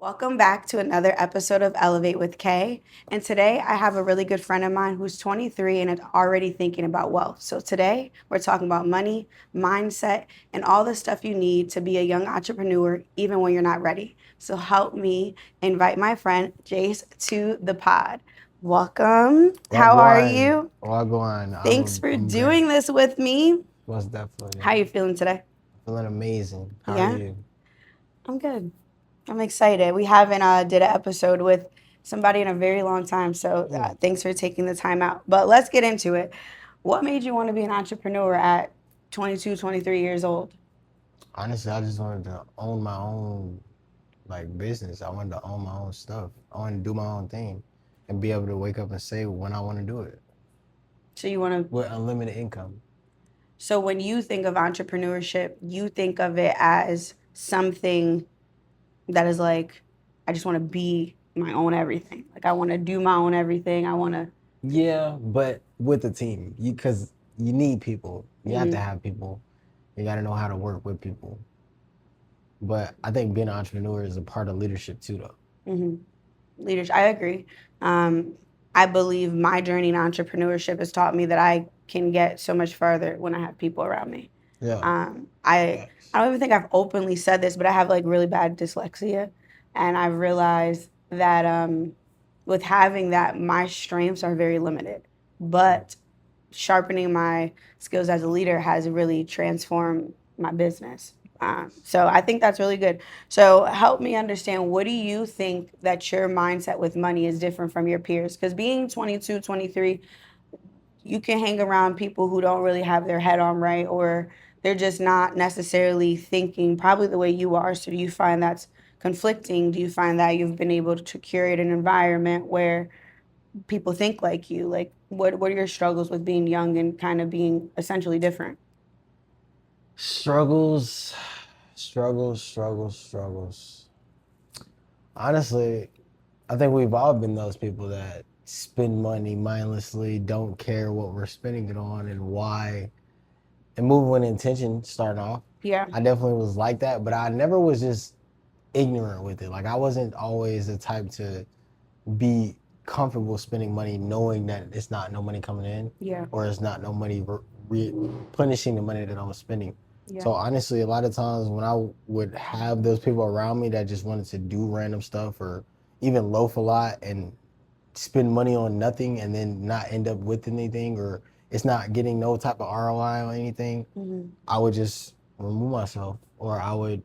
Welcome back to another episode of Elevate with Kay. And today I have a really good friend of mine who's 23 and is already thinking about wealth. So today we're talking about money, mindset, and all the stuff you need to be a young entrepreneur even when you're not ready. So help me invite my friend Jace to the pod. Welcome. How are Wagwan, you? Wagwan. Thanks for I'm great. doing this with me. Most definitely. How are you feeling today? Feeling amazing. How are Yeah, you? I'm good. I'm excited. We haven't did an episode with somebody in a very long time, so Mm. thanks for taking the time out. But let's get into it. What made you want to be an entrepreneur at 22, 23 years old? Honestly, I just wanted to own my own business. I wanted to own my own stuff. I wanted to do my own thing and be able to wake up and say when I want to do it So you want to. with unlimited income. So when you think of entrepreneurship, you think of it as something that is like, I just want to be my own everything. Like I want to do my own everything. I want to. Yeah, but with a team, because you need people. You have to Mm-hmm, have people. You got to know how to work with people. But I think being an entrepreneur is a part of leadership too, though. mm-hmm. Leadership. I agree. Um, I believe my journey in entrepreneurship has taught me that I can get so much further when I have people around me. Yeah. Um, I Facts. I don't even think I've openly said this, but I have like really bad dyslexia, and I've realized that with having that, my strengths are very limited. But sharpening my skills as a leader has really transformed my business. So I think that's really good. So help me understand, what do you think that your mindset with money is different from your peers? Because being 22, 23, you can hang around people who don't really have their head on right, or they're just not necessarily thinking probably the way you are. So do you find that's conflicting? Do you find that you've been able to curate an environment where people think like you? Like, what are your struggles with being young and kind of being essentially different? Struggles, struggles. Honestly, I think we've all been those people that spend money mindlessly, don't care what we're spending it on and why, and move with intention starting off. Yeah. I definitely was like that, but I never was just ignorant with it. Like, I wasn't always the type to be comfortable spending money knowing that it's not no money coming in Yeah. or it's not no money replenishing the money that I was spending. Yeah. So honestly, a lot of times when I would have those people around me that just wanted to do random stuff or even loaf a lot and spend money on nothing and then not end up with anything or it's not getting no type of ROI on anything, Hmm. I would just remove myself or I would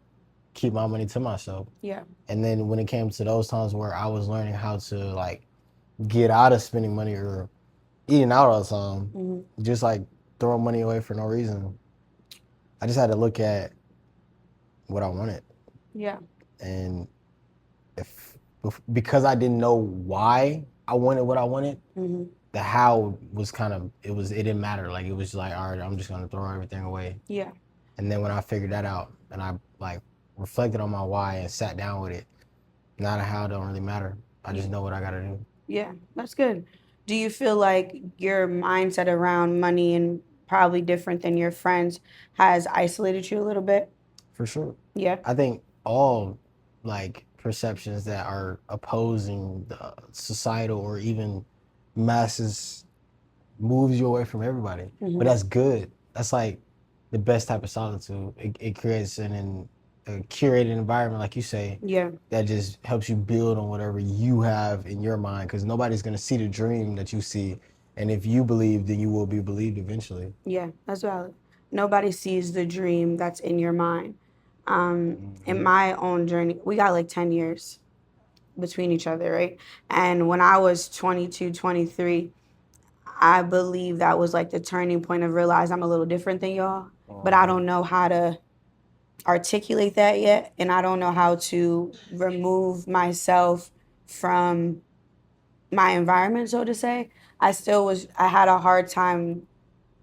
keep my money to myself. Yeah. And then when it came to those times where I was learning how to get out of spending money or eating out all the time, Hmm. just throwing money away for no reason, I just had to look at what I wanted. Yeah. And if because I didn't know why I wanted what I wanted, Hmm. the how was it didn't matter. Like it was just like, all right, I'm just gonna throw everything away. Yeah. And then when I figured that out and I reflected on my why and sat down with it, now the how don't really matter. I Yeah. just know what I gotta do. Yeah. That's good. Do you feel like your mindset around money, and probably different than your friends, has isolated you a little bit? For sure. Yeah. I think all perceptions that are opposing the societal or even masses moves you away from everybody. But Hmm. that's good. That's like the best type of solitude. It creates a curated environment, like you say, Yeah. that just helps you build on whatever you have in your mind because nobody's going to see the dream that you see. And if you believe, then you will be believed eventually. Yeah. That's valid. Nobody sees the dream that's in your mind. In Hmm. my own journey, we got like 10 years between each other, right? And when I was 22, 23, I believe that was like the turning point of realize I'm a little different than y'all, but I don't know how to articulate that yet. And I don't know how to remove myself from my environment, so to say. I had a hard time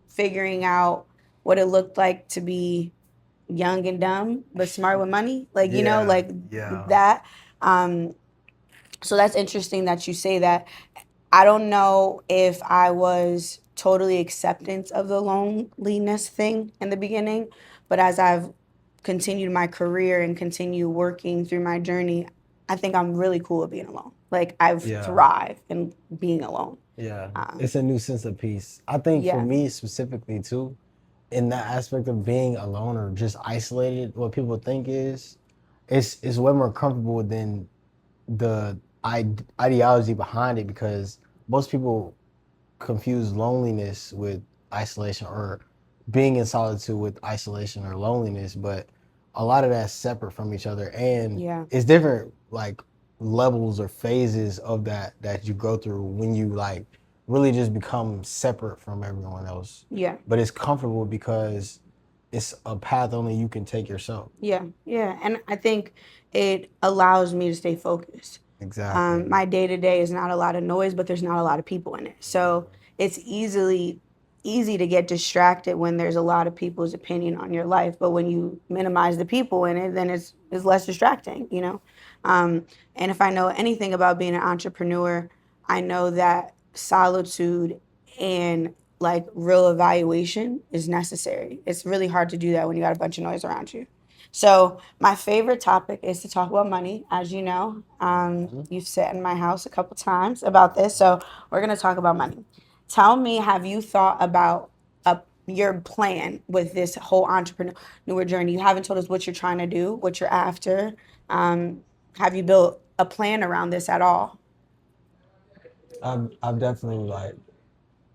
figuring out what it looked like to be young and dumb, but smart with money. Like, Yeah, like yeah. that. Um, so that's interesting that you say that. I don't know if I was totally acceptance of the loneliness thing in the beginning, but as I've continued my career and continue working through my journey, I think I'm really cool with being alone. Like I Yeah. thrive in being alone. Yeah. Um, It's a new sense of peace. I think for yeah, me specifically too, in that aspect of being alone or just isolated, what people think is, it's way more comfortable than the ideology behind it, because most people confuse loneliness with isolation, or being in solitude with isolation or loneliness, but a lot of that's separate from each other, and yeah, it's different like levels or phases of that you go through when you like really just become separate from everyone else. yeah, But it's comfortable because it's a path only you can take yourself. yeah, yeah. And I think it allows me to stay focused. Exactly. My day to day is not a lot of noise, but there's not a lot of people in it. So it's easy to get distracted when there's a lot of people's opinion on your life. But when you minimize the people in it, then it's less distracting, you know? And if I know anything about being an entrepreneur, I know that solitude and like real evaluation is necessary. It's really hard to do that when you got a bunch of noise around you. So my favorite topic is to talk about money, as you know. You've sat in my house a couple times about this, so we're gonna talk about money. Tell me, have you thought about your plan with this whole entrepreneur journey? You haven't told us what you're trying to do, what you're after. Have you built a plan around this at all? I've definitely like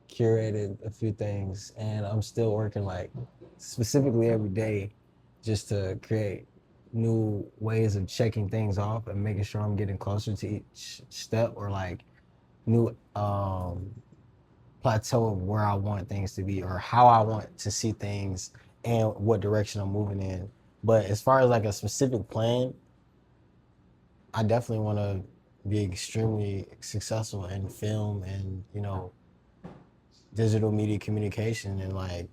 curated a few things, and I'm still working like specifically every day just to create new ways of checking things off and making sure I'm getting closer to each step, or like new plateau of where I want things to be or how I want to see things and what direction I'm moving in. But as far as like a specific plan, I definitely want to be extremely successful in film and, digital media communication, and like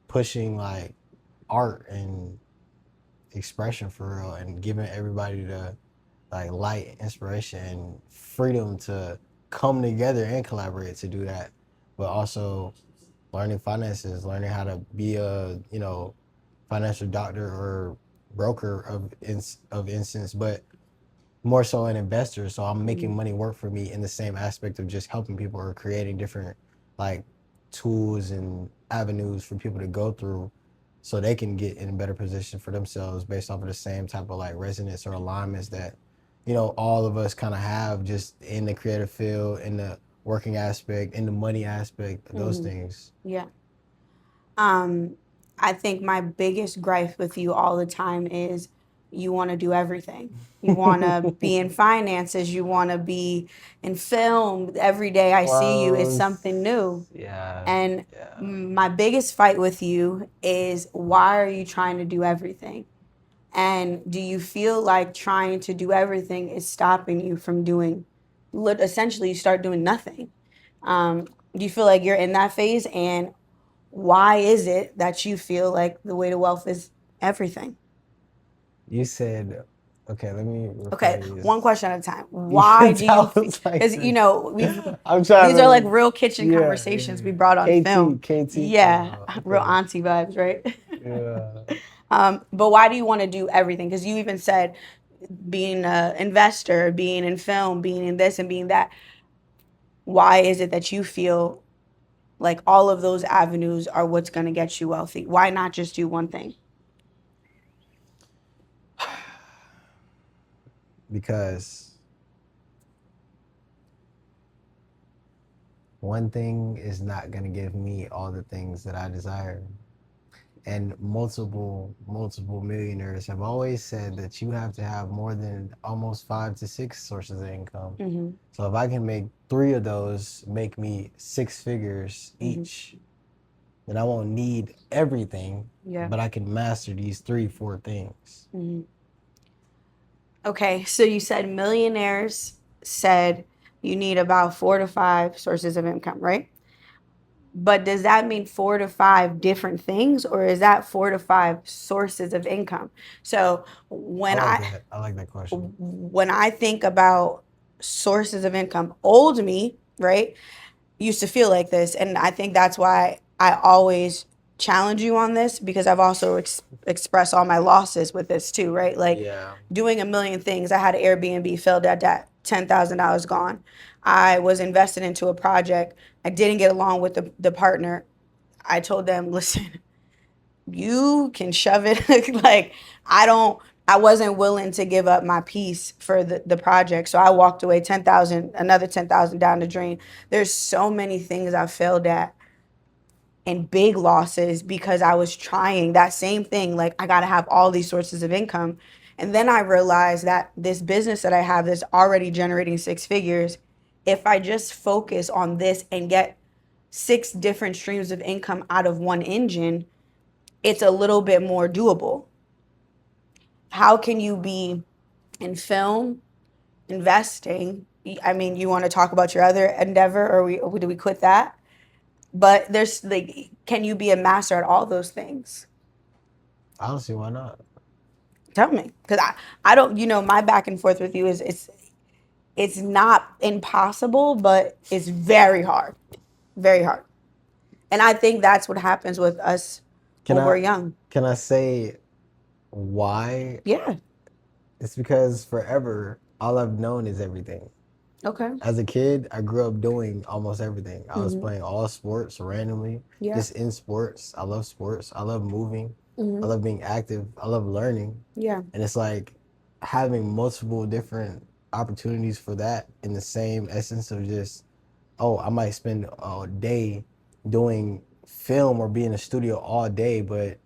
pushing like art and expression for real, and giving everybody the like light, inspiration, and freedom to come together and collaborate to do that. But also learning finances, learning how to be a financial doctor or broker of instance, but more so an investor. So I'm making Mhm. money work for me in the same aspect of just helping people or creating different like tools and avenues for people to go through so they can get in a better position for themselves based off of the same type of like resonance or alignments that, all of us kind of have just in the creative field, in the working aspect, in the money aspect, those Mhm. things. Yeah. Um, I think my biggest gripe with you all the time is you want to do everything. You want to be in finances, you want to be in film. Every day I see you is something new. Yeah, And yeah. my biggest fight with you is why are you trying to do everything? And do you feel like trying to do everything is stopping you from doing, essentially, you start doing nothing? Do you feel like you're in that phase? And why is it that you feel like the way to wealth is everything? You said, okay, let me Okay, rephrase. one question at a time. You Why can do you tell feel? it's like Because we've I'm trying these are like to, real kitchen yeah, conversations we yeah. brought on film. KT. Yeah, real Okay. auntie vibes, right? Yeah. But why do you want to do everything? Because you even said being an investor, being in film, being in this and being that. Why is it that you feel like all of those avenues are what's going to get you wealthy? Why not just do one thing? Because one thing is not going to give me all the things that I desire. And multiple millionaires have always said that you have to have more than almost 5 to 6 sources of income. Mm-hmm. So if I can make 3 of those make me 6 figures Mm-hmm. each, then I won't need everything, Yeah. but I can master these 3, 4 things. Mm-hmm. Okay, so you said millionaires said you need about 4 to 5 sources of income, right? But does that mean 4 to 5 different things, or is that 4 to 5 sources of income? So I when like I that. I like that question. when I think about sources of income, old me, right, used to feel like this, and I think that's why I always challenge you on this because I've also expressed all my losses with this too, right? Like Yeah. doing a million things. I had an Airbnb, failed at that, $10,000 gone. I was invested into a project. I didn't get along with the partner. I told them, listen, you can shove it. Like I wasn't willing to give up my piece for the project. So I walked away 10,000, another 10,000 down the drain. There's so many things I failed at and big losses because I was trying that same thing. Like, I got to have all these sources of income. And then I realized that this business that I have that's already generating six figures, if I just focus on this and get six different streams of income out of one engine, it's a little bit more doable. How can you be in film, investing? I mean, you want to talk about your other endeavor, or do we quit that? But there's like, can you be a master at all those things? Honestly, why not? Tell me, because I don't. My back and forth with you is it's not impossible, but it's very hard. And I think that's what happens with us Can when we're I young. can I say why? Yeah. It's because forever all I've known is everything. Okay. As a kid, I grew up doing almost everything. I was playing all sports randomly, Yeah. just in sports. I love sports. I love moving. I Hmm. love being active. I love learning. Yeah. And it's like having multiple different opportunities for that in the same essence of just, oh, I might spend a day doing film or be in a studio all day, but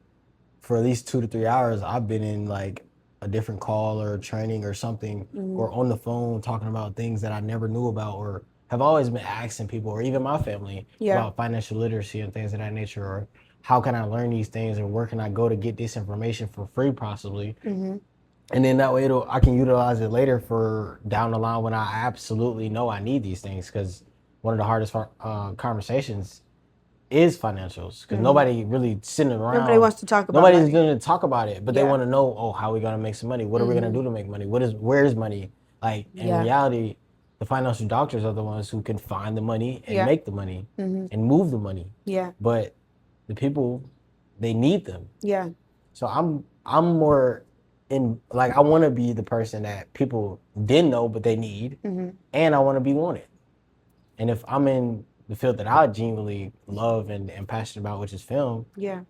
for at least 2 to 3 hours, I've been in like a different call or training or something, or on the phone talking about things that I never knew about or have always been asking people or even my family Yeah. about financial literacy and things of that nature, or how can I learn these things, or where can I go to get this information for free possibly. Hmm. And then that way I can utilize it later for down the line when I absolutely know I need these things, because one of the hardest conversations is financials, because nobody really sitting around. Nobody wants to talk about Nobody's money. going to talk about it, but they Yeah. want to know, oh, how are we going to make some money? What are we going to do to make money? Where's money? Like, in Yeah. reality, the financial doctors are the ones who can find the money and Yeah. make the money and move the money. Yeah. But the people, they need them. Yeah. So I'm more in, like, I want to be the person that people didn't know but they need, and I want to be wanted. And if I'm in the field that I genuinely love and am passionate about, which is film, Yeah.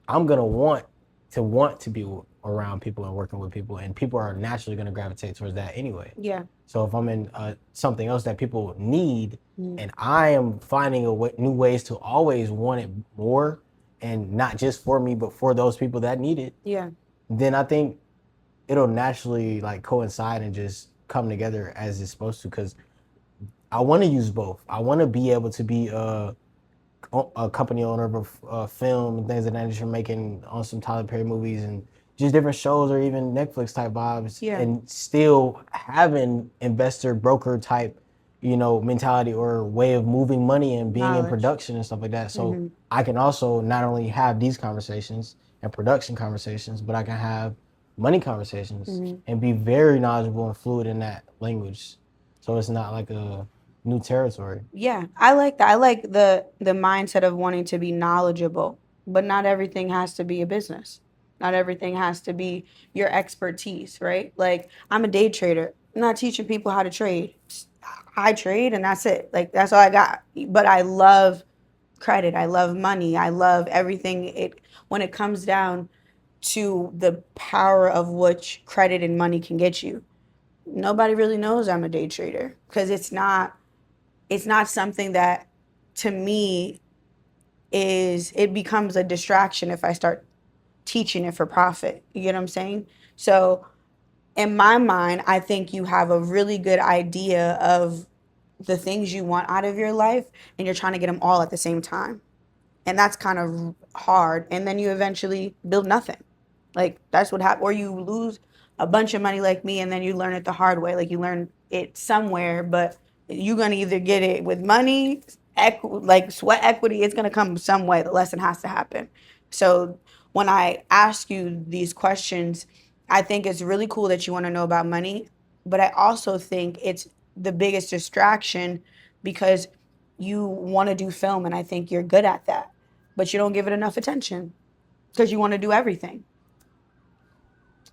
I'm gonna want to be around people and working with people, and people are naturally gonna gravitate towards that anyway. Yeah. So if I'm in something else that people need, and I am finding new ways to always want it more, and not just for me, but for those people that need it, Yeah. then I think it'll naturally like coincide and just come together as it's supposed to. Because I want to use both. I want to be able to be a company owner of a film and things of that nature, making on some Tyler Perry movies and just different shows or even Netflix type vibes, Yeah. and still having investor broker type, mentality or way of moving money and being in Knowledge. production and stuff like that. So I can also not only have these conversations and production conversations, but I can have money conversations and be very knowledgeable and fluid in that language. So it's not like a new territory. Yeah, I like that. I like the mindset of wanting to be knowledgeable, but not everything has to be a business. Not everything has to be your expertise, right? Like, I'm a day trader. I'm not teaching people how to trade. I trade and that's it. Like, that's all I got. But I love credit. I love money. I love everything when it comes down to the power of which credit and money can get you. Nobody really knows I'm a day trader because it's not something that, to me, it becomes a distraction if I start teaching it for profit. You get what I'm saying? So in my mind, I think you have a really good idea of the things you want out of your life, and you're trying to get them all at the same time. And that's kind of hard. And then you eventually build nothing. Like, that's what happens. Or you lose a bunch of money like me, and then you learn it the hard way. Like, you learn it somewhere, but you're going to either get it with money, like sweat equity. It's going to come some way. The lesson has to happen. So when I ask you these questions, I think it's really cool that you want to know about money, but I also think it's the biggest distraction because you want to do film, and I think you're good at that. but you don't give it enough attention because you want to do everything.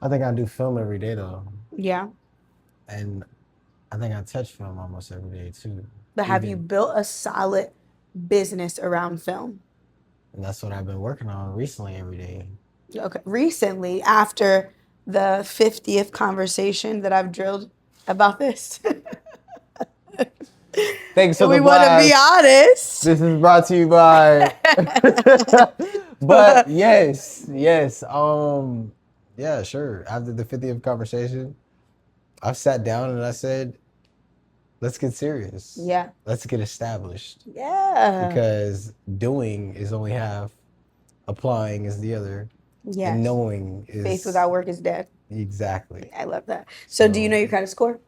I think I do film every day though, Yeah. and I think I touch film almost every day too. But have you Even- built a solid business around film? And that's what I've been working on recently every day. Okay. Recently, after the 50th conversation that I've drilled about this, Thanks for we the want to be blast. honest. This is brought to you by. But yes. Yeah, sure. After the 50th conversation, I've sat down and I said, let's get serious. Yeah. Let's get established. Yeah. Because doing is only half, applying is the other, Yes. and knowing is Faith without work is dead. exactly. I love that. So, do you know your credit score?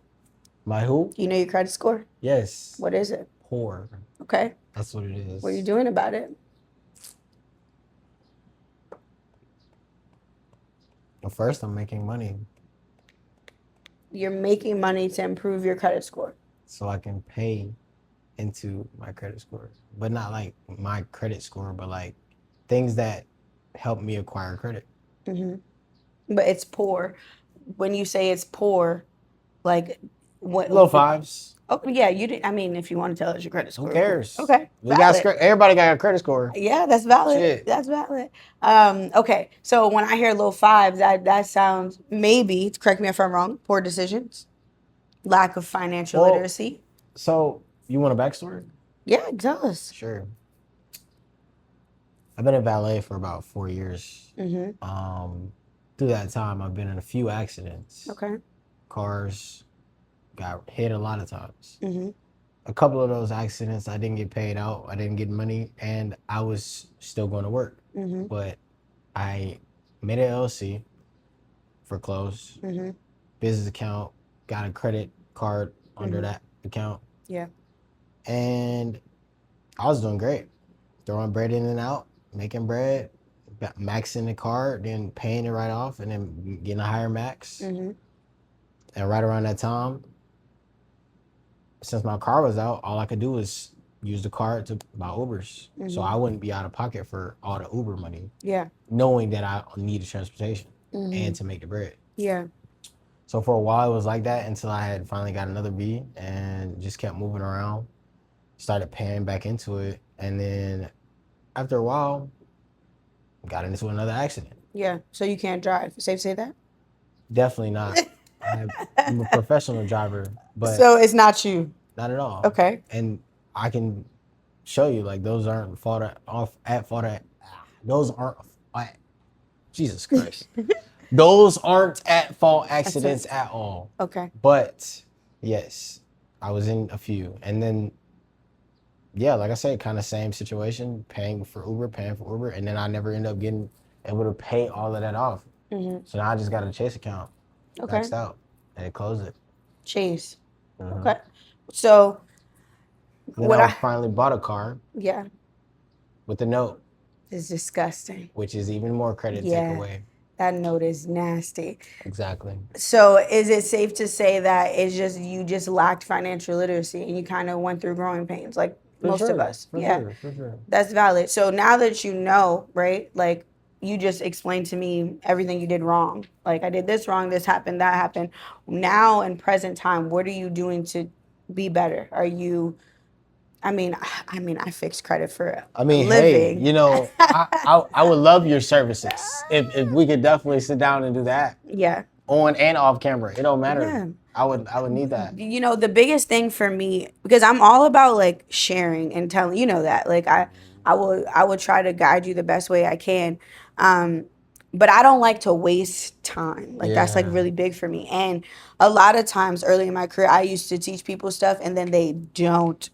My who? Do you know your credit score? Yes. What is it? Poor. Okay. That's what it is. What are you doing about it? Well, first, I'm making money You're making money to improve your credit score. so I can pay into my credit score, but not like my credit score, but like things that help me acquire credit. Hmm. But it's poor. When you say it's poor, like what? Low fives. Oh yeah, you didn't. I mean, if you want to tell us your credit score, Who cares? Okay, We got valid. everybody got a credit score. Yeah, that's valid. Shit. That's valid. Okay, so when I hear low fives, that sounds maybe. Correct me if I'm wrong. Poor decisions, lack of financial Well- literacy. So you want a backstory? Yeah, tell us. Sure. I've been a valet for about 4 years. Mm-hmm. Through that time, I've been in a few accidents. Okay. Cars got hit a lot of times. Mm-hmm. A couple of those accidents, I didn't get paid out. I didn't get money, and I was still going to work. Mm-hmm. But I made an LLC for clothes, Mm-hmm. business account, got a credit card under Mhm. that account. Yeah. And I was doing great. Throwing bread in and out, making bread, maxing the card, then paying it right off, and then getting a higher max. Mm-hmm. And right around that time, since my car was out, all I could do was use the card to buy Ubers. So Mhm. I wouldn't be out of pocket for all the Uber money, Yeah. knowing that I needed transportation Mm-hmm. and to make the bread. Yeah. So for a while, it was like that until I had finally got another B and just kept moving around, started paying back into it. And then after a while, got into another accident. Yeah. So you can't drive. Safe to say that? Definitely not. I'm a professional driver, but So it's not you. not at all. Okay. And I can show you like those aren't those aren't Jesus Christ. Those aren't at fault accidents at all. Okay. But yes, I was in a few. And then yeah, like I said, kind of same situation, paying for Uber, and then I never end up getting able to pay all of that off. Mm-hmm. So now I just got a Chase account, Okay. maxed out, and it closed it. Chase. Mhm. Okay. So Then what I I finally bought a car yeah, with a note, it's disgusting. which is even more credit Yeah. takeaway. That note is nasty. Exactly. So is it safe to say that it's just you just lacked financial literacy and you kind of went through growing pains like most of us? For Yeah. sure, for sure. That's valid. So now that you know, right? Like you just explained to me everything you did wrong. Like I did this wrong, this happened, that happened. Now in present time, what are you doing to be better? Are you I mean, I fix credit for I mean, a living. hey, you know, I would love your services if we could definitely sit down and do that Yeah. on and off camera. It don't matter. Yeah. I would need that. You know, the biggest thing for me, because I'm all about like sharing and telling, you know that. Like I will try to guide you the best way I can. But I don't like to waste time. Like that's like Yeah. really big for me. And a lot of times early in my career, I used to teach people stuff and then they don't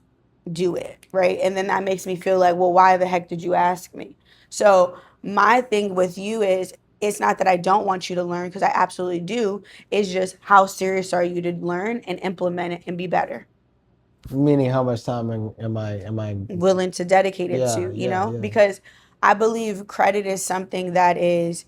do it, right? And then that makes me feel like, well, why the heck did you ask me? So my thing with you is it's not that I don't want you to learn because I absolutely do. It's just how serious are you to learn and implement it and be better? Meaning, how much time am I? Willing to dedicate it Yeah, to, you yeah, know? yeah. Because I believe credit is something that is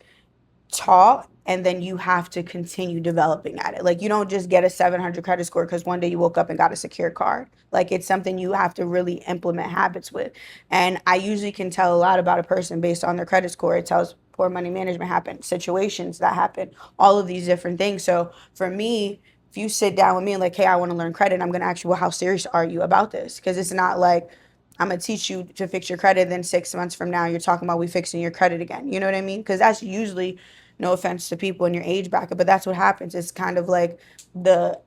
taught and then you have to continue developing at it. Like you don't just get a 700 credit score because one day you woke up and got a secure card. Like it's something you have to really implement habits with. And I usually can tell a lot about a person based on their credit score. It tells poor money management happen, situations that happen, all of these different things. So for me, if you sit down with me and like, hey, I want to learn credit, I'm going to ask you, well, how serious are you about this? Because it's not like I'm going to teach you to fix your credit. Then 6 months from now, you're talking about we fixing your credit again. You know what I mean? Because that's usually, no offense to people in your age bracket, but that's what happens. It's kind of like the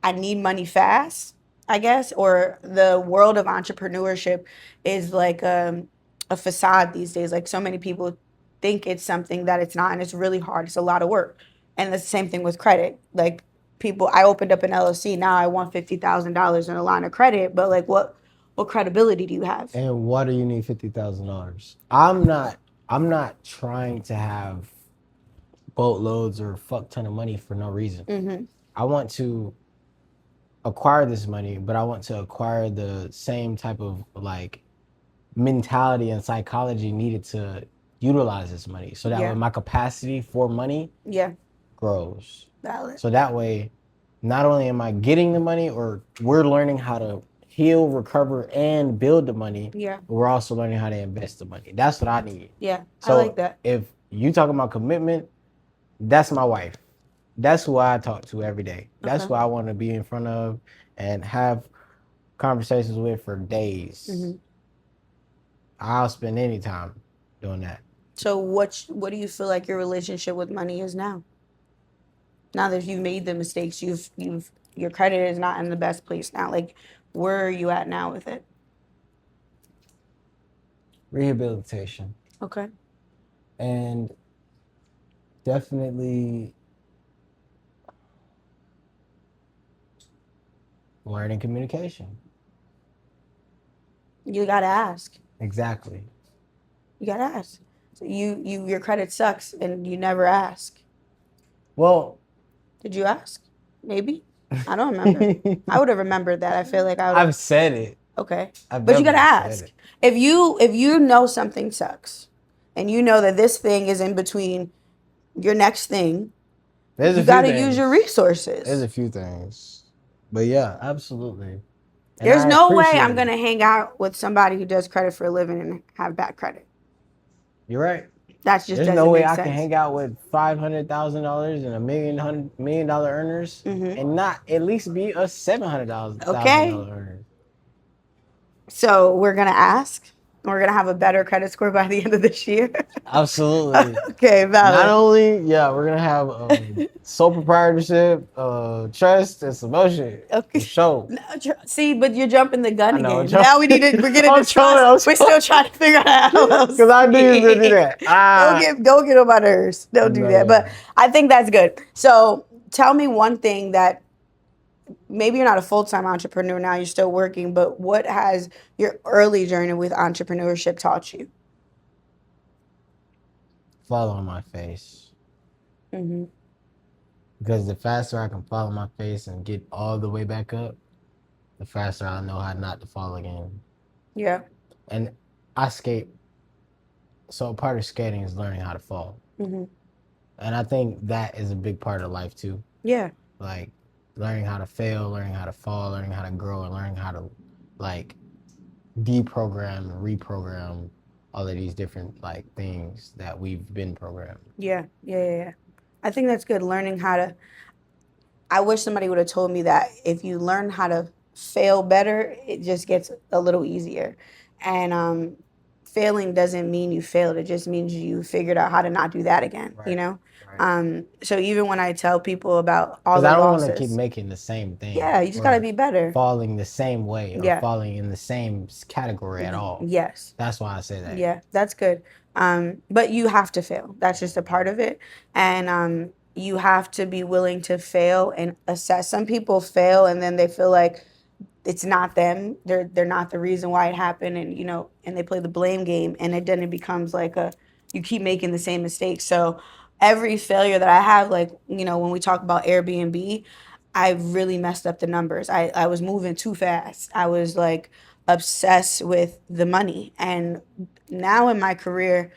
I need money fast, I guess, or the world of entrepreneurship is like a facade these days. Like so many people think it's something that it's not, and it's really hard. It's a lot of work. And the same thing with credit. Like people, I opened up an LLC. Now I want $50,000 in a line of credit, but like what credibility do you have? And why do you need $50,000? I'm not trying to have boatloads or a fuck ton of money for no reason. Mm-hmm. I want to acquire this money, but I want to acquire the same type of like mentality and psychology needed to utilize this money, so that Yeah. way my capacity for money Yeah, grows. valid. So that way, not only am I getting the money, or we're learning how to heal, recover, and build the money, Yeah, but we're also learning how to invest the money. That's what I need. yeah, I So like that. if you talking about commitment, that's my wife. That's who I talk to every day. That's Okay. who I want to be in front of and have conversations with for days. Mhm. I'll spend any time doing that. So what do you feel like your relationship with money is now? Now that you've made the mistakes, you've your credit is not in the best place now. Like where are you at now with it? Rehabilitation. Okay. And definitely learning communication. You gotta ask. Exactly. You gotta ask. So your credit sucks and you never ask. Well, Did you ask? Maybe. I don't remember. I would have remembered that. I feel like I would have. I've said it. Okay. I've But you gotta definitely said ask. it. If you know something sucks and you know that this thing is in between your next thing, There's you a few gotta things. use your resources. There's a few things. But yeah, absolutely. And There's I no way appreciate I'm it. gonna hang out with somebody who does credit for a living and have bad credit. You're right. That just There's doesn't no way make I sense. can hang out with $500,000 and $1 million earners Mhm. and not at least be a $700,000 Okay. earner. So we're gonna ask. We're gonna have a better credit score by the end of this year. Absolutely. Okay, Not valid. only, yeah, we're gonna have sole proprietorship, trust, and some more shit. Okay. For sure. No, see, but you're jumping the gun I know, again. I'm Now we need to. We're getting I'm the trust. We're still trying to figure out how else. Because I knew you was gonna do that. Don't get on my nerves. Don't do that. But No. I think that's good. So tell me one thing that maybe you're not a full-time entrepreneur now, you're still working, but what has your early journey with entrepreneurship taught you? Fall on my face. Mm-hmm. Because the faster I can fall on my face and get all the way back up, the faster I know how not to fall again. Yeah. And I skate. So part of skating is learning how to fall. Mm-hmm. And I think that is a big part of life too. Yeah. Like learning how to fail, learning how to fall, learning how to grow, and learning how to like deprogram and reprogram all of these different like things that we've been programmed. Yeah. Yeah. I think that's good. Learning how to. I wish somebody would have told me that if you learn how to fail better, it just gets a little easier. And failing doesn't mean you failed. It just means you figured out how to not do that again. You Right. know. Right. So even when I tell people about all Because the I don't losses, want to keep making the same thing. yeah, you just or gotta be better. falling the same way or Yeah. falling in the same category at all. Yes. That's why I say that. Yeah, that's good. But you have to fail. That's just a part of it. And you have to be willing to fail and assess. Some people fail and then they feel like it's not them. They're not the reason why it happened, and and they play the blame game, and then it becomes like you keep making the same mistakes. So every failure that I have, like when we talk about Airbnb, I really messed up the numbers. I was moving too fast. I was like obsessed with the money, and now in my career,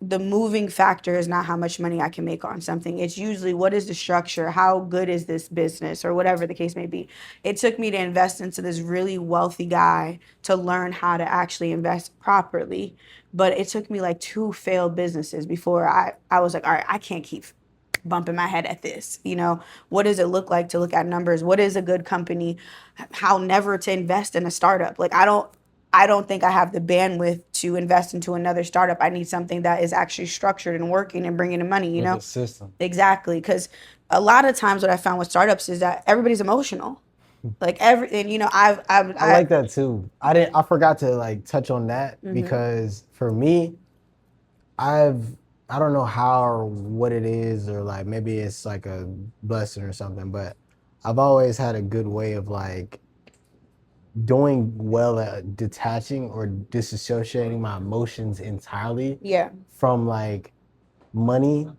the moving factor is not how much money I can make on something. It's usually what is the structure? How good is this business or whatever the case may be. It took me to invest into this really wealthy guy to learn how to actually invest properly. But it took me like 2 failed businesses before I was like, all right, I can't keep bumping my head at this. What does it look like to look at numbers? What is a good company? How never to invest in a startup. Like I don't think I have the bandwidth to invest into another startup. I need something that is actually structured and working and bringing in money, With a system. Exactly. Because a lot of times what I found with startups is that everybody's emotional. Like and I like that too. I forgot to like touch on that because for me, I've I don't know how or what it is or like maybe it's like a blessing or something, but I've always had a good way of like doing well at detaching or disassociating my emotions entirely yeah, from like money.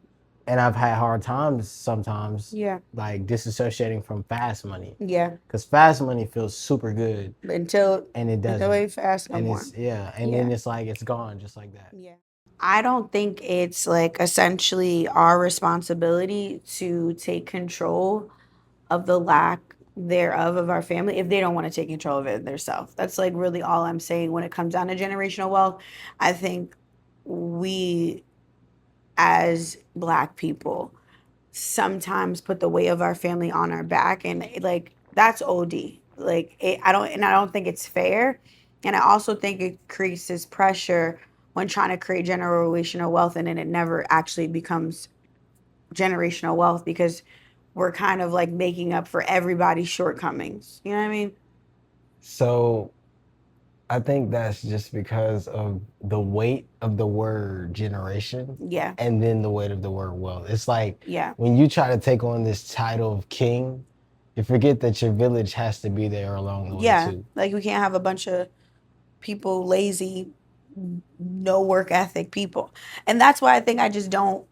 And I've had hard times sometimes yeah, like disassociating from fast money yeah. because fast money feels super good Until and it until doesn't. it fast no And more. it's and Yeah. then it's like it's gone just like that. Yeah. I don't think it's like essentially our responsibility to take control of the lack thereof of our family if they don't want to take control of it themselves. That's like really all I'm saying when it comes down to generational wealth. I think we as Black people sometimes put the weight of our family on our back, and like that's OD. Like I don't think it's fair, and I also think it creates this pressure when trying to create generational wealth, and then it never actually becomes generational wealth because we're kind of like making up for everybody's shortcomings. You know what I mean? So I think that's just because of the weight of the word generation Yeah, and then the weight of the word wealth. It's like yeah, when you try to take on this title of king, you forget that your village has to be there along the way yeah. too. Like we can't have a bunch of people lazy, no work ethic people, and that's why I think I just don't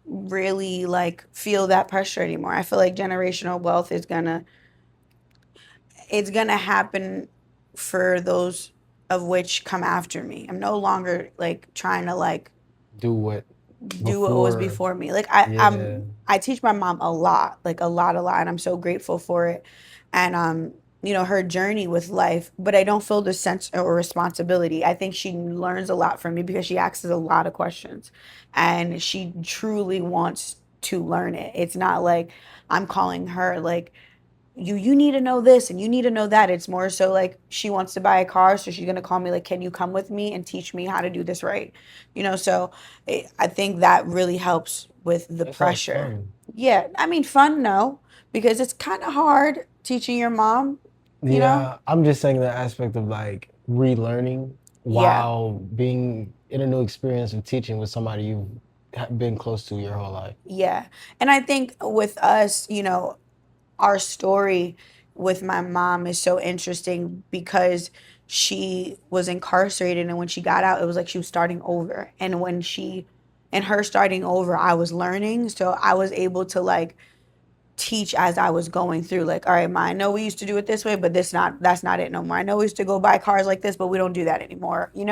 really like feel that pressure anymore. I feel like generational wealth is gonna it's gonna happen for those of which come after me. I'm no longer like trying to like Do what do what was before, before me. Like yeah. I teach my mom a lot, like a lot, and I'm so grateful for it. And her journey with life, but I don't feel the sense or responsibility. I think she learns a lot from me because she asks us a lot of questions and she truly wants to learn it. It's not like I'm calling her like you need to know this and you need to know that. It's more so like she wants to buy a car, so she's gonna call me like, can you come with me and teach me how to do this right? So I think that really helps with the That sounds pressure. fun. Yeah, I mean, fun, no, because it's kind of hard teaching your mom. You know? Yeah, I'm just saying the aspect of like relearning Yeah, while being in a new experience of teaching with somebody you've been close to your whole life. yeah, and I think with us, our story with my mom is so interesting because she was incarcerated and when she got out it was like she was starting over, and in her starting over I was learning, so I was able to like teach as I was going through, like, all right, ma, I know we used to do it this way, but that's not it no more. I know we used to go buy cars like this, but we don't do that anymore. And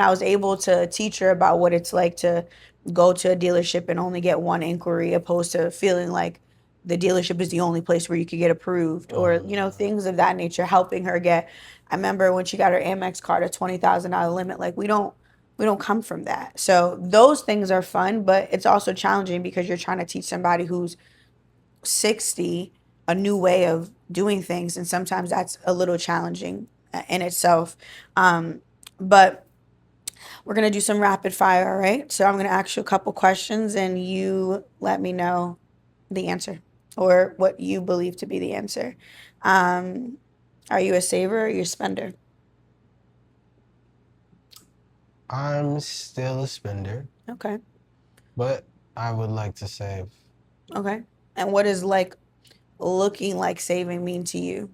I was able to teach her about what it's like to go to a dealership and only get one inquiry opposed to feeling like the dealership is the only place where you could get approved, or things of that nature, helping her get. I remember when she got her Amex card, a $20,000 limit. Like we don't come from that, so those things are fun, but it's also challenging because you're trying to teach somebody who's 60 a new way of doing things, and sometimes that's a little challenging in itself. But we're going to do some rapid fire. All right, so I'm going to ask you a couple questions and you let me know the answer or what you believe to be the answer. um, are you a saver or are you a spender? I'm still a spender, Okay. but I would like to save Okay. And what is like looking like saving mean to you?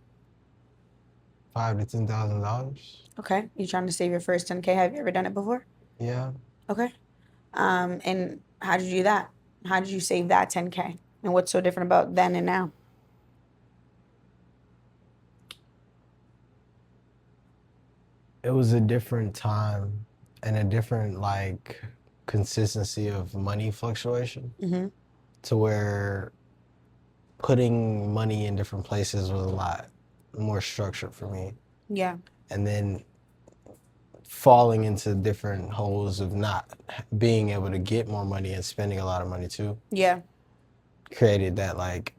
$5,000 to $10,000. Okay, you trying to save your first 10K? Have you ever done it before? Yeah, Okay. And how did you do that? How did you save that 10K? And what's so different about then and now? it was a different time and a different like consistency of money fluctuation Mm-hmm. to where putting money in different places was a lot more structured for me. Yeah. And then falling into different holes of not being able to get more money and spending a lot of money too Yeah. created that like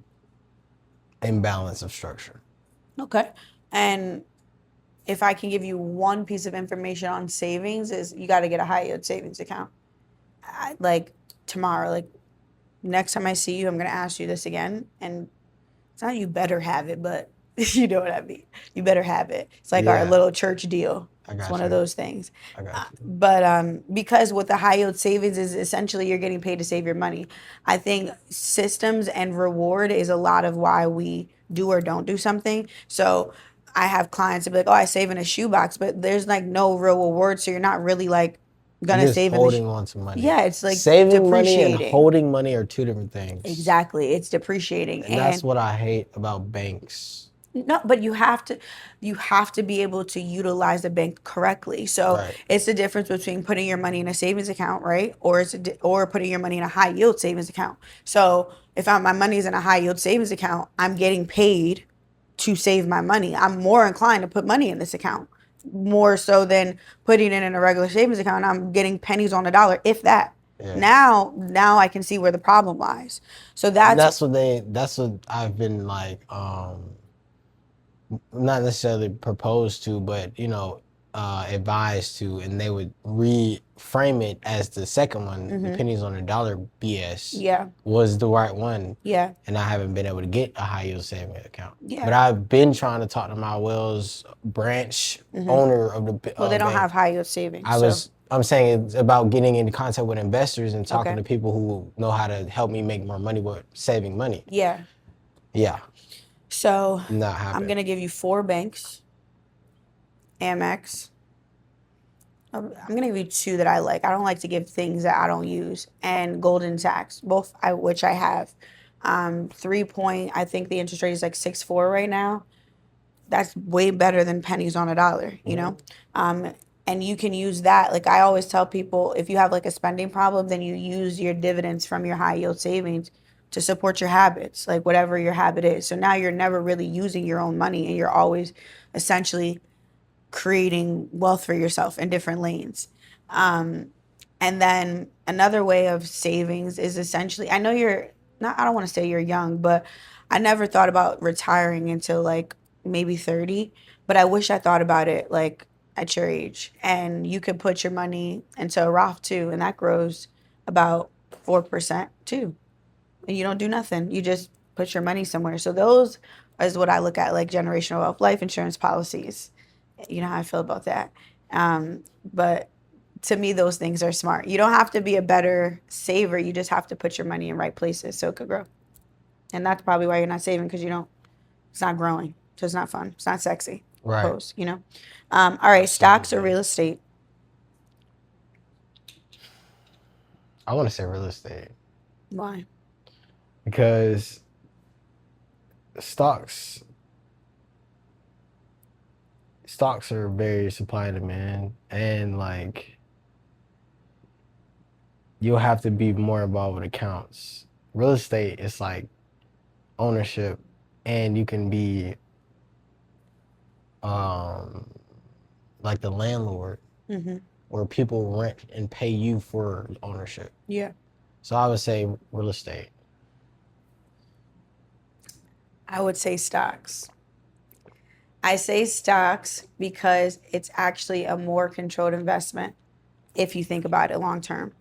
imbalance of structure. Okay. And if I can give you one piece of information on savings, is you got to get a high yield savings account. Like tomorrow, like next time I see you, I'm gonna ask you this again, and it's not you better have it, but you know what I mean. You better have it. It's like our Yeah, little church deal. I It's got one you. of those things. I got you. But because with the high yield savings is essentially you're getting paid to save your money. I think systems and reward is a lot of why we do or don't do something. So I have clients that be like, "Oh, I save in a shoebox," but there's like no real reward, so you're not really like You're gonna just save in the. holding on to money. Yeah, it's like Saving money and depreciating. holding money are two different things. Exactly, it's depreciating, And that's and what I hate about banks. no, but you have to be able to utilize the bank correctly. So Right. it's the difference between putting your money in a savings account, right? Or putting your money in a high yield savings account. So if my money is in a high yield savings account, I'm getting paid to save my money. I'm more inclined to put money in this account more so than putting it in a regular savings account. I'm getting pennies on the dollar, if that. Yeah. Now I can see where the problem lies. So And that's that's what I've been like not necessarily proposed to, but advised to, and they would reframe it as the second one, the pennies on the dollar BS yeah, was the right one. yeah, And I haven't been able to get a high yield saving account. yeah. But I've been trying to talk to my Wells branch owner of the Well, they don't bank. have high yield savings. I'm saying it's about getting into contact with investors and talking Okay. to people who know how to help me make more money with saving money. Yeah. Yeah, So not I'm happening. gonna give you 4 banks. Amex. I'm gonna give you 2 that I like. I don't like to give things that I don't use. And Goldman Sachs, which I have. 3 point. I think the interest rate is like 6.4 right now. That's way better than pennies on a dollar. You know. And you can use that. Like I always tell people, if you have like a spending problem, then you use your dividends from your high yield savings to support your habits, like whatever your habit is. So now you're never really using your own money, and you're always essentially creating wealth for yourself in different lanes. Um, and then another way of savings is essentially, I know you're not, I don't want to say you're young, but I never thought about retiring until like maybe 30. But I wish I thought about it like at your age. And you could put your money into a Roth too, and that grows about 4% too. And you don't do nothing. You just put your money somewhere. So those is what I look at, like generational wealth, life insurance policies. You know how I feel about that. But to me, those things are smart. You don't have to be a better saver. You just have to put your money in right places so it could grow. And that's probably why you're not saving, because it's not growing. So it's not fun. It's not sexy. Right. Pose, all right, stocks or real estate? I want to say real estate Why? because stocks are very supply and demand, and like you'll have to be more involved with accounts. Real estate is like ownership, and you can be like the landlord, where people rent and pay you for ownership. Yeah. So I would say real estate. I would say stocks. I say stocks because it's actually a more controlled investment if you think about it long term.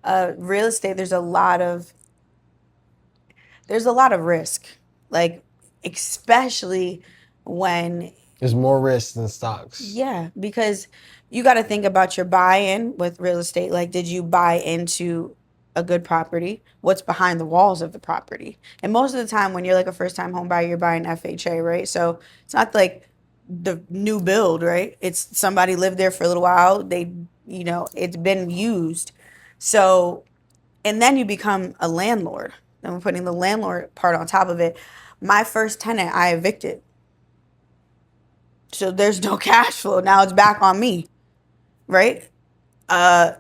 Real estate, there's a lot of risk, like especially when There's more risk than stocks. yeah, because you got to think about your buy-in with real estate. Like, did you buy into a good property? What's behind the walls of the property? And most of the time, when you're like a first-time home buyer, you're buying FHA, right? So it's not like the new build, right? It's somebody lived there for a little while. It's been used. So, and then you become a landlord. And we're putting the landlord part on top of it. My first tenant, I evicted. So there's no cash flow. Now it's back on me, right? Uh,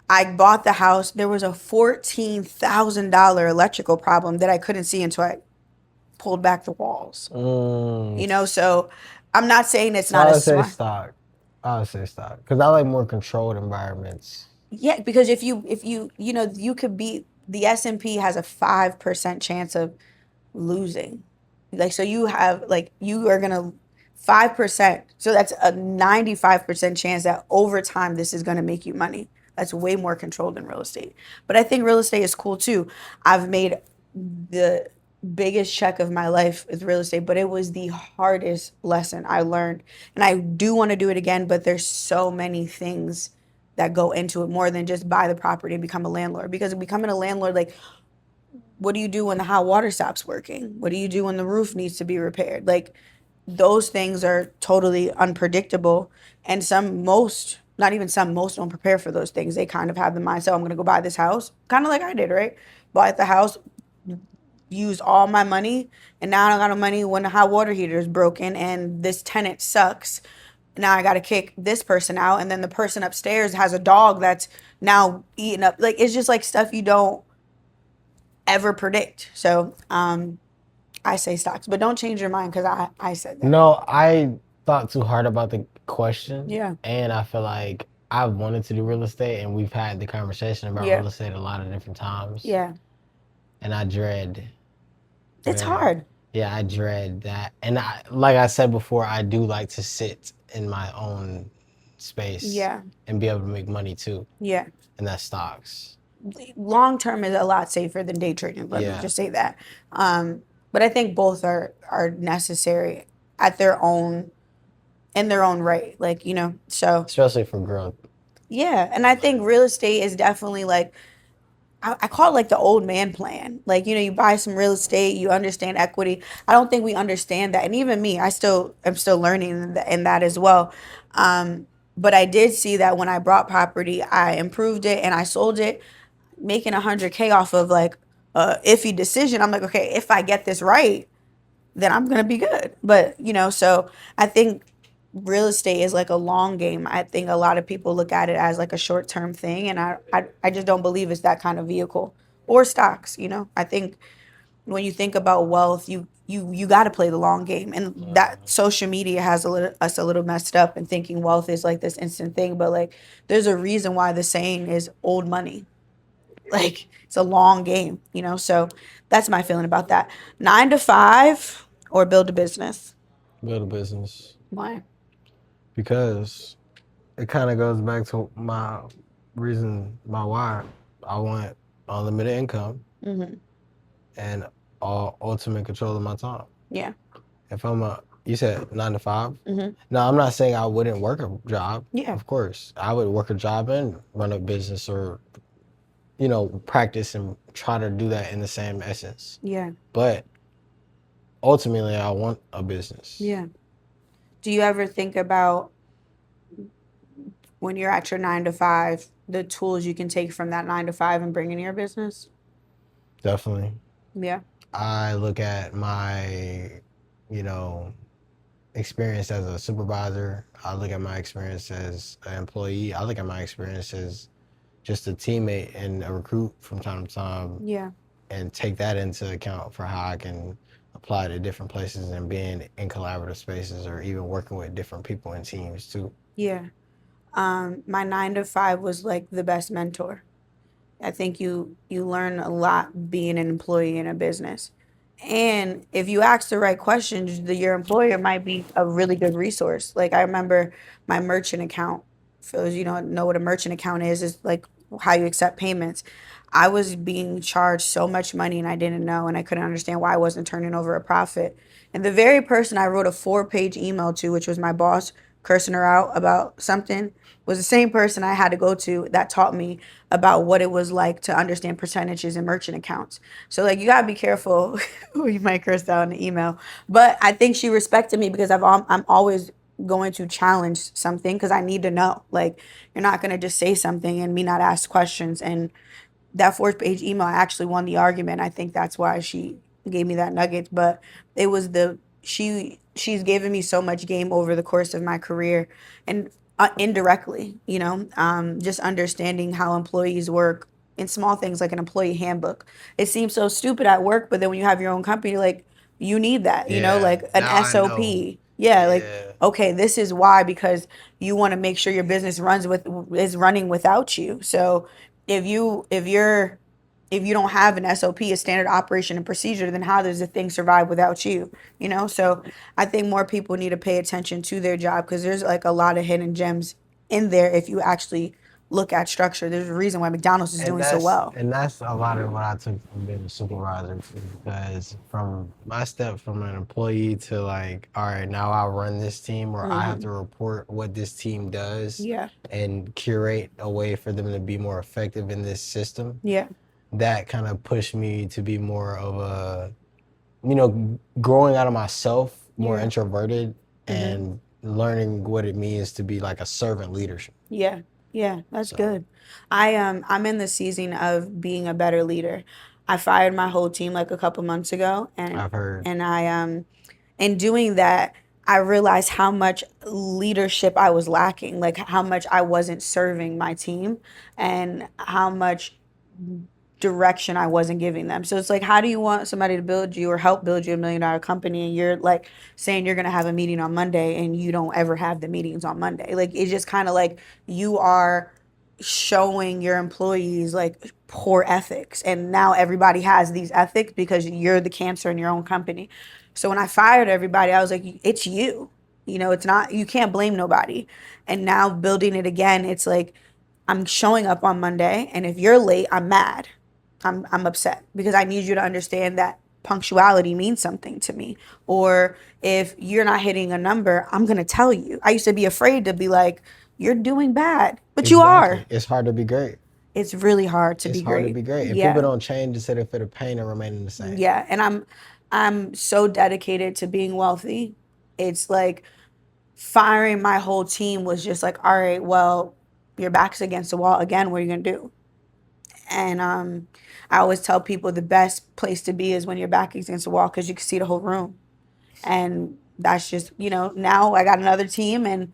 I bought the house. There was a $14,000 electrical problem that I couldn't see until I pulled back the walls. Mm. So I'm not saying it's So not I a would say smart. stock. I would say stock because I like more controlled environments. Yeah, because if you you could be the S&P has a 5% chance of losing. Like so you have like you are gonna 5%. So that's a 95% chance that over time this is gonna make you money. That's way more controlled than real estate. But I think real estate is cool too. I've made the biggest check of my life with real estate, but it was the hardest lesson I learned. And I do want to do it again, but there's so many things that go into it more than just buy the property and become a landlord. Because becoming a landlord, like, what do you do when the hot water stops working? What do you do when the roof needs to be repaired? Like, those things are totally unpredictable. And not even some, most don't prepare for those things. They kind of have the mindset, I'm going to go buy this house, kind of like I did, right? Bought the house, used all my money, and now I don't got no money when the hot water heater is broken and this tenant sucks. Now I got to kick this person out, and then the person upstairs has a dog that's now eating up. Like, it's just like stuff you don't ever predict. So I say stocks, but don't change your mind because I said that. No, I thought too hard about the question, Yeah. and I feel like I've wanted to do real estate, and we've had the conversation about Yeah. real estate a lot of different times. Yeah. And I dread. It's Dread. hard. Yeah, I dread that. And like I said before, I do like to sit in my own space. Yeah. And be able to make money too. Yeah. And that's stocks. Long term is a lot safer than day trading. Let me just say that. But I think both are necessary at in their own right. Like, so Especially for growth. yeah. And I think real estate is definitely like I call it like the old man plan. Like, you buy some real estate, you understand equity. I don't think we understand that. And even me, I'm still learning in that as well. But I did see that when I bought property, I improved it and I sold it, making 100K off of like a iffy decision. I'm like, okay, if I get this right, then I'm gonna be good. But so I think real estate is like a long game. I think a lot of people look at it as like a short term thing, and I just don't believe it's that kind of vehicle or stocks. I think when you think about wealth, you got to play the long game, and that social media has us a little messed up and thinking wealth is like this instant thing. But like, there's a reason why the saying is old money. Like, it's a long game. So that's my feeling about that. 9 to 5 or build a business. Build a business. Why? Because it kind of goes back to my reason, my why. I want unlimited income Mm-hmm. and ultimate control of my time. Yeah. If you said 9 to 5. Mm-hmm. No, I'm not saying I wouldn't work a job. Yeah. Of course, I would work a job and run a business, or practice and try to do that in the same essence. Yeah. But ultimately, I want a business. Yeah. Do you ever think about when you're at your 9 to 5, the tools you can take from that 9 to 5 and bring in your business? Definitely. Yeah. I look at my, experience as a supervisor. I look at my experience as an employee. I look at my experience as just a teammate and a recruit from time to time. Yeah. And take that into account for how I can apply to different places and being in collaborative spaces, or even working with different people and teams too. Yeah. My 9 to 5 was like the best mentor. I think you learn a lot being an employee in a business. And if you ask the right questions, your employer might be a really good resource. Like, I remember my merchant account. For those you don't know what a merchant account is like how you accept payments. I was being charged so much money and I didn't know, and I couldn't understand why I wasn't turning over a profit. And the very person I wrote a 4-page email to, which was my boss cursing her out about something, was the same person I had to go to that taught me about what it was like to understand percentages in merchant accounts. So like, you gotta be careful who you might curse out in the email. But I think she respected me because I'm always going to challenge something because I need to know. Like, you're not gonna just say something and me not ask questions. And that 4-page email, I actually won the argument. I think that's why she gave me that nugget. But it was she's given me so much game over the course of my career. And indirectly, just understanding how employees work in small things like an employee handbook. It seems so stupid at work, but then when you have your own company, like you need that, Yeah, like an now I know. SOP. Yeah, like Yeah. okay, this is why because you want to make sure your business is running without you. So if you don't have an SOP, a standard operation and procedure, then how does the thing survive without you? So I think more people need to pay attention to their job because there's like a lot of hidden gems in there if you actually look at structure. There's a reason why McDonald's is And doing so that's well. and that's a lot of what I took from being a supervisor because from my step from an employee to like, all right, now I run this team or I have Hmm. to report what this team does Yeah, and curate a way for them to be more effective in this system. yeah, That kind of pushed me to be more of a, growing out of myself, more yeah, introverted hmm, and learning what it means to be like a servant leadership. yeah, yeah. That's So good. I'm in the season of being a better leader. I fired my whole team like a couple months ago, and I've heard. I in doing that, I realized how much leadership I was lacking, like how much I wasn't serving my team and how much direction I wasn't giving them. So it's like, how do you want somebody to build you or help build you $1 million company and you're like saying you're going to have a meeting on Monday and you don't ever have the meetings on Monday? Like, it's just kind of like you are showing your employees like poor ethics. And now everybody has these ethics because you're the cancer in your own company. So when I fired everybody, I was like, it's you. It's not, you can't blame nobody. And now building it again, it's like, I'm showing up on Monday, and if you're late, I'm mad. I'm upset because I need you to understand that punctuality means something to me. Or if you're not hitting a number, I'm gonna tell you. I used to be afraid to be like, you're doing bad, but you are. Exactly. It's hard to be great. It's really hard to It's be hard to great. be great. And people Yeah, don't change instead of for the pain and remaining the same. yeah. And I'm so dedicated to being wealthy. It's like firing my whole team was just like, all right, well, your back's against the wall again. What are you gonna do? And I always tell people the best place to be is when your back is against the wall because you can see the whole room. And that's just, now I got another team and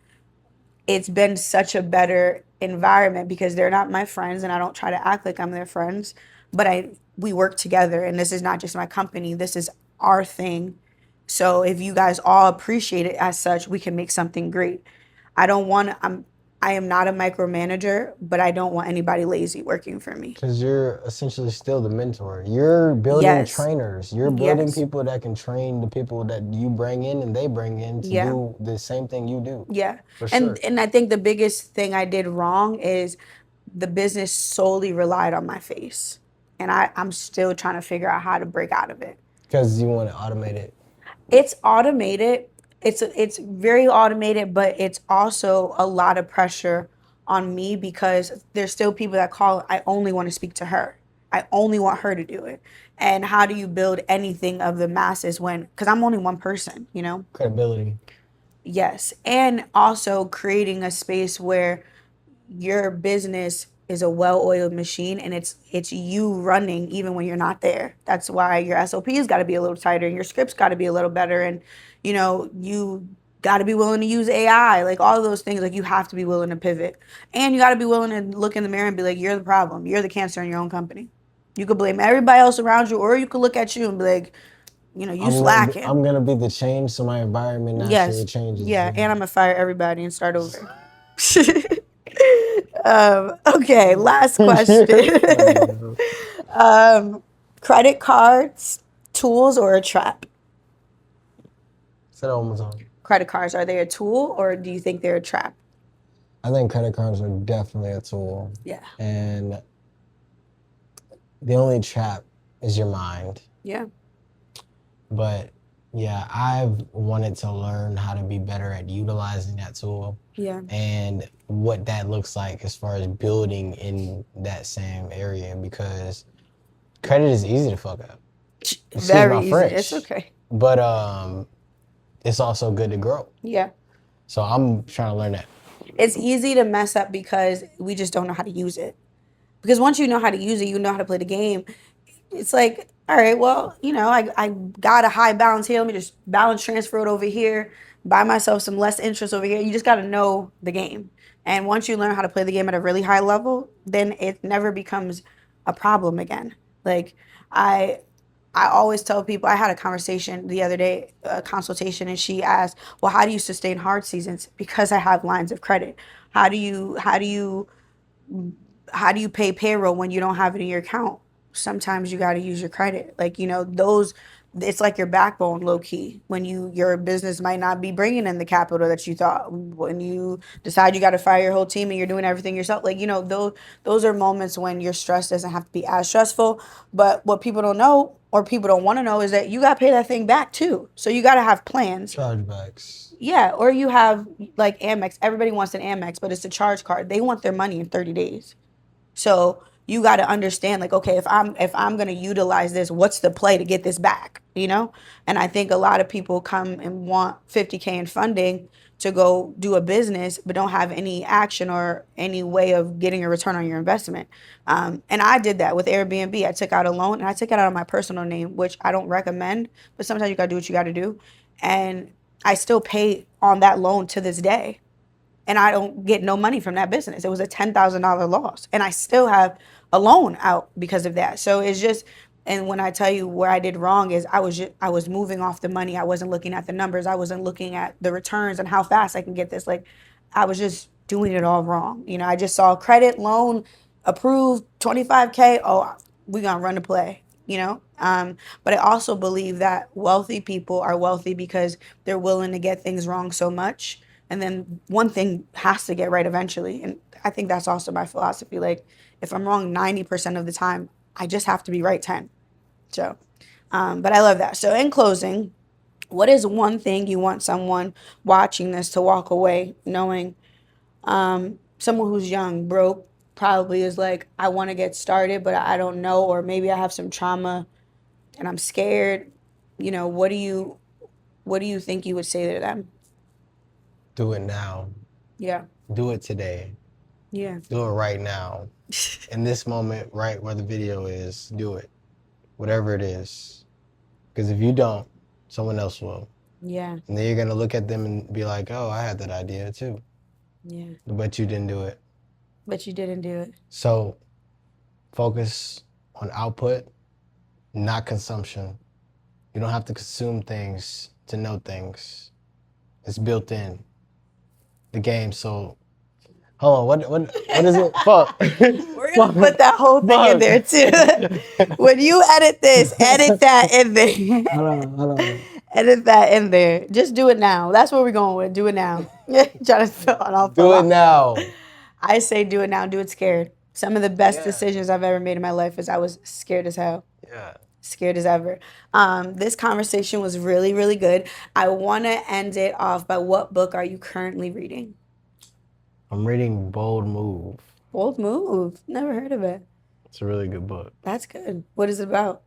it's been such a better environment because they're not my friends and I don't try to act like I'm their friends, but we work together and this is not just my company, this is our thing. So if you guys all appreciate it as such, we can make something great. I don't want I am not a micromanager, but I don't want anybody lazy working for me. Because you're essentially still the mentor. You're building Yes. trainers. You're building Yes. people that can train the people that you bring in and they bring in to Yeah. do the same thing you do. Yeah. For And sure. and I think the biggest thing I did wrong is the business solely relied on my face. And I'm still trying to figure out how to break out of it. Because you want to automate it. It's automated. It's very automated, but it's also a lot of pressure on me because there's still people that call, I only want to speak to her. I only want her to do it. And how do you build anything of the masses when, because I'm only one person, Credibility. Yes. And also creating a space where your business is a well-oiled machine and it's you running even when you're not there. That's why your SOPs got to be a little tighter and your scripts got to be a little better and you got to be willing to use AI, like all of those things. Like you have to be willing to pivot and you got to be willing to look in the mirror and be like, you're the problem, you're the cancer in your own company. You could blame everybody else around you or you could look at you and be like, you slacking. I'm gonna be the change so my environment naturally Yes. changes. Yeah. And I'm gonna fire everybody and start over. Okay, last question. Credit cards, tools, or a trap? Say that one more time. Credit cards, are they a tool or do you think they're a trap? I think credit cards are definitely a tool. Yeah. And the only trap is your mind. Yeah. But yeah, I've wanted to learn how to be better at utilizing that tool Yeah. and what that looks like as far as building in that same area because credit is easy to fuck up. Excuse Very my easy. French. It's okay. But it's also good to grow. Yeah. So I'm trying to learn that. It's easy to mess up because we just don't know how to use it. Because once you know how to use it, you know how to play the game. it's like, all right, well, I got a high balance here. Let me just balance transfer it over here, buy myself some less interest over here. You just got to know the game. And once you learn how to play the game at a really high level, then it never becomes a problem again. Like I I always tell people, I had a conversation the other day, a consultation, and she asked, "Well, how do you sustain hard seasons?" Because I have lines of credit. How do you pay payroll when you don't have it in your account? Sometimes you got to use your credit. Like, those, it's like your backbone, low key. When your business might not be bringing in the capital that you thought. When you decide you got to fire your whole team and you're doing everything yourself. Like, those are moments when your stress doesn't have to be as stressful. But what people don't know, or people don't want to know, is that you got to pay that thing back too. So you got to have plans. Chargebacks. Yeah, or you have like Amex. Everybody wants an Amex, but it's a charge card. They want their money in 30 days. So you got to understand, like, okay, if I'm gonna utilize this, what's the play to get this back? And I think a lot of people come and want 50K in funding to go do a business, but don't have any action or any way of getting a return on your investment. And I did that with Airbnb. I took out a loan, and I took it out on my personal name, which I don't recommend, but sometimes you gotta do what you gotta do. And I still pay on that loan to this day, and I don't get no money from that business. It was a $10,000 loss, and I still have a loan out because of that. So it's just, and when I tell you where I did wrong is I was moving off the money. I wasn't looking at the numbers. I wasn't looking at the returns and how fast I can get this. Like, I was just doing it all wrong. I just saw credit loan approved 25K. Oh, we gonna run the play. But I also believe that wealthy people are wealthy because they're willing to get things wrong so much, and then one thing has to get right eventually. And I think that's also my philosophy. Like, if I'm wrong 90% of the time, I just have to be right 10. So, but I love that. So in closing, what is one thing you want someone watching this to walk away knowing? Someone who's young, broke, probably is like, I want to get started, but I don't know, or maybe I have some trauma and I'm scared. What do you think you would say to them? Do it now. Yeah. Do it today. Yeah. Do it right now. In this moment, right where the video is, do it. Whatever it is. Because if you don't, someone else will. Yeah. And then you're going to look at them and be like, oh, I had that idea too. Yeah. But you didn't do it. But you didn't do it. So focus on output, not consumption. You don't have to consume things to know things. It's built in the game. So hold on, what is it? Fuck. We're gonna put that whole thing in there too. When you edit this, edit that in there. Hold on. Edit that in there. Just do it now. That's what we're going with. Do it now. Trying to fill it all. Do it now. I say do it now. Do it scared. Some of the best decisions I've ever made in my life is I was scared as hell. Yeah. Scared as ever. This conversation was really, really good. I want to end it off by, what book are you currently reading? I'm reading Bold Move. Bold Move. Never heard of it. It's a really good book. That's good. What is it about?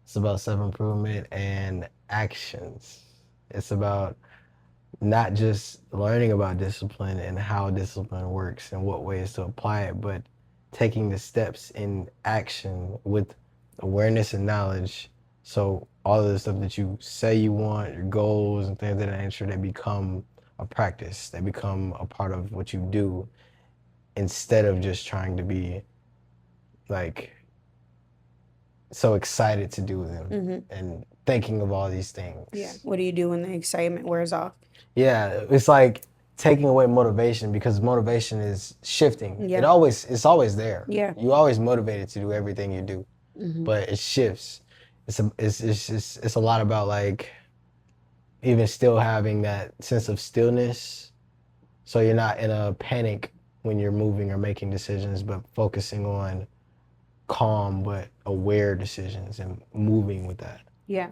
It's about self-improvement and actions. It's about not just learning about discipline and how discipline works and what ways to apply it, but taking the steps in action with awareness and knowledge. So all of the stuff that you say you want, your goals and things of that nature, they become a practice. They become a part of what you do, instead of just trying to be like so excited to do them and thinking of all these things. Yeah. What do you do when the excitement wears off? Yeah, it's like taking away motivation, because motivation is shifting. Yeah. It's always there. Yeah. You're always motivated to do everything you do, Mm-hmm. but it shifts. It's a lot about like even still having that sense of stillness, so you're not in a panic when you're moving or making decisions, but focusing on calm but aware decisions and moving with that. Yeah.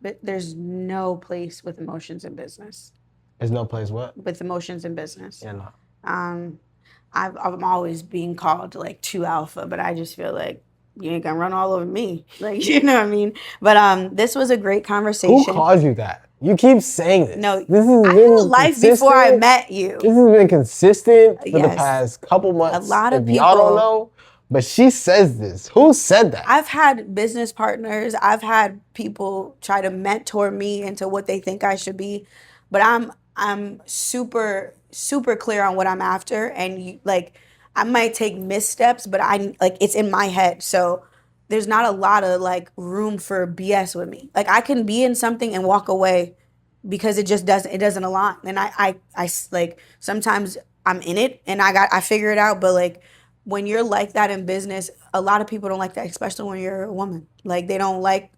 But there's no place with emotions in business. There's no place what? With emotions in business. Yeah, no. I'm always being called like too alpha, but I just feel like you ain't gonna run all over me. Like, you know what I mean? But this was a great conversation. Who calls you that? You keep saying this. No, this has I been had a life before I met you. This has been consistent for the Yes. past couple months. A lot of if y'all don't people- know, But she says this. Who said that? I've had business partners. I've had people try to mentor me into what they think I should be, but I'm super clear on what I'm after, and like I might take missteps, but I like it's in my head, so there's not a lot of like room for BS with me. Like I can be in something and walk away because it doesn't align, and like sometimes I'm in it and I figure it out, but like when you're like that in business, a lot of people don't like that, especially when you're a woman. Like they don't like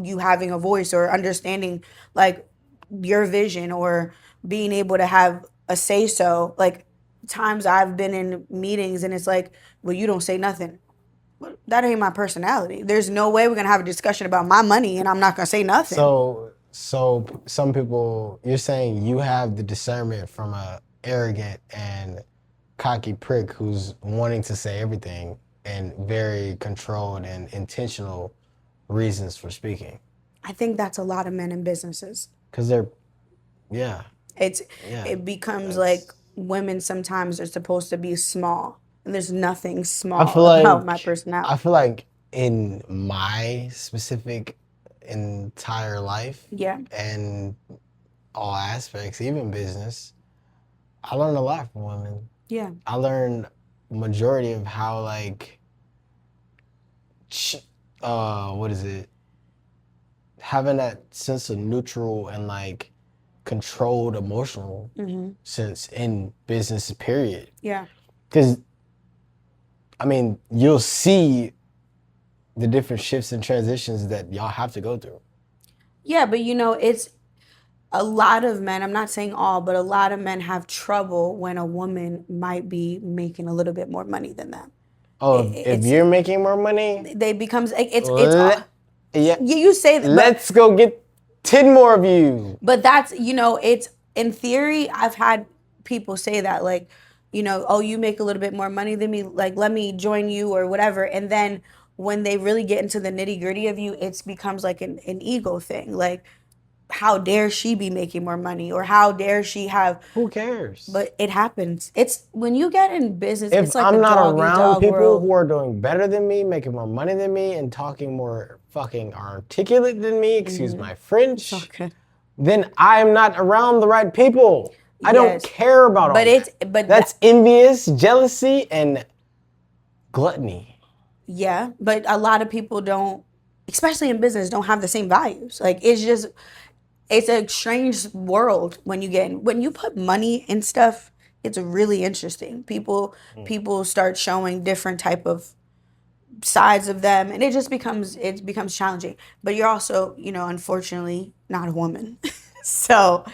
you having a voice or understanding like your vision or being able to have a say so. Like times I've been in meetings and it's like, well, you don't say nothing. Well, that ain't my personality. There's no way we're gonna have a discussion about my money and I'm not gonna say nothing. So some people, you're saying you have the discernment from a arrogant and cocky prick who's wanting to say everything and very controlled and intentional reasons for speaking. I think that's a lot of men in businesses. Because they're, yeah. It becomes like women sometimes are supposed to be small, and there's nothing small about my personality. I feel like in my specific entire life, Yeah, and all aspects, even business, I learned a lot from women. yeah, I learned majority of how like, what is it? Having that sense of neutral and like controlled emotional sense in business, period. yeah. Because, I mean, you'll see the different shifts and transitions that y'all have to go through. Yeah, but it's a lot of men, I'm not saying all, but a lot of men have trouble when a woman might be making a little bit more money than them. Oh, if you're making more money, they becomes yeah, you say that, let's go get 10 more of you. but that's it's in theory. I've had people say that like, oh, you make a little bit more money than me, like let me join you or whatever, and then when they really get into the nitty gritty of you, it becomes like an ego thing. Like, how dare she be making more money, or how dare she have? Who cares? But it happens. It's when you get in business. If it's like I'm a not dog around eat dog people world. who are doing better than me, making more money than me, and talking more fucking articulate than me, excuse my French, Okay. then I'm not around the right people. I don't care about all that. That's envious, jealousy, and gluttony. Yeah, but a lot of people don't, especially in business, don't have the same values. Like it's a strange world when you put money in stuff. It's really interesting. People start showing different type of sides of them, and it becomes challenging. But you're also, unfortunately not a woman. So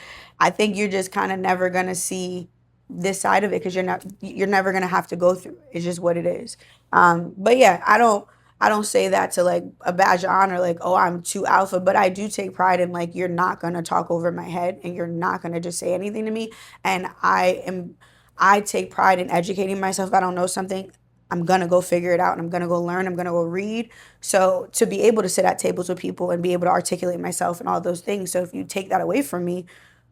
I think you're just kind of never gonna see this side of it because you're never gonna have to go through it. It's just what it is. But yeah, I don't say that to like a badge of honor, like, oh, I'm too alpha, but I do take pride in like you're not gonna talk over my head and you're not gonna just say anything to me. And I take pride in educating myself. If I don't know something, I'm gonna go figure it out and I'm gonna go learn, I'm gonna go read. So to be able to sit at tables with people and be able to articulate myself and all those things. So if you take that away from me,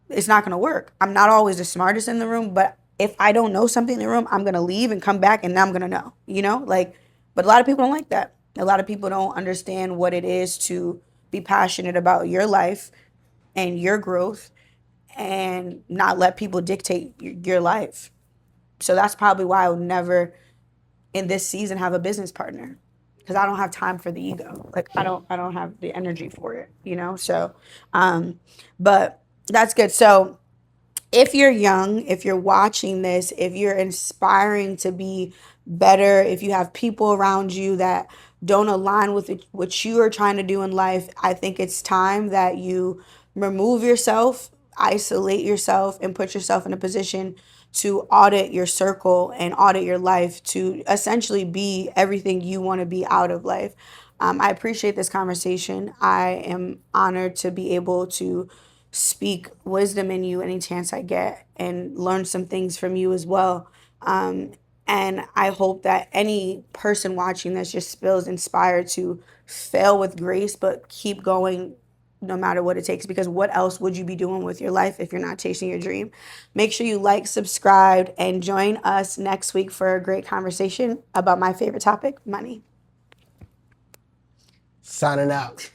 it's not gonna work. I'm not always the smartest in the room, but if I don't know something in the room, I'm gonna leave and come back and now I'm gonna know, Like, but a lot of people don't like that. A lot of people don't understand what it is to be passionate about your life and your growth and not let people dictate your life. So that's probably why I would never in this season have a business partner, because I don't have time for the ego. Like I don't have the energy for it. So but that's good. So if you're young, if you're watching this, if you're inspiring to be better, if you have people around you that don't align with what you are trying to do in life, I think it's time that you remove yourself, isolate yourself, and put yourself in a position to audit your circle and audit your life to essentially be everything you want to be out of life. I appreciate this conversation. I am honored to be able to speak wisdom in you any chance I get and learn some things from you as well. And I hope that any person watching this just feels inspired to fail with grace, but keep going no matter what it takes, because what else would you be doing with your life if you're not chasing your dream? Make sure you like, subscribe, and join us next week for a great conversation about my favorite topic, money. Signing out.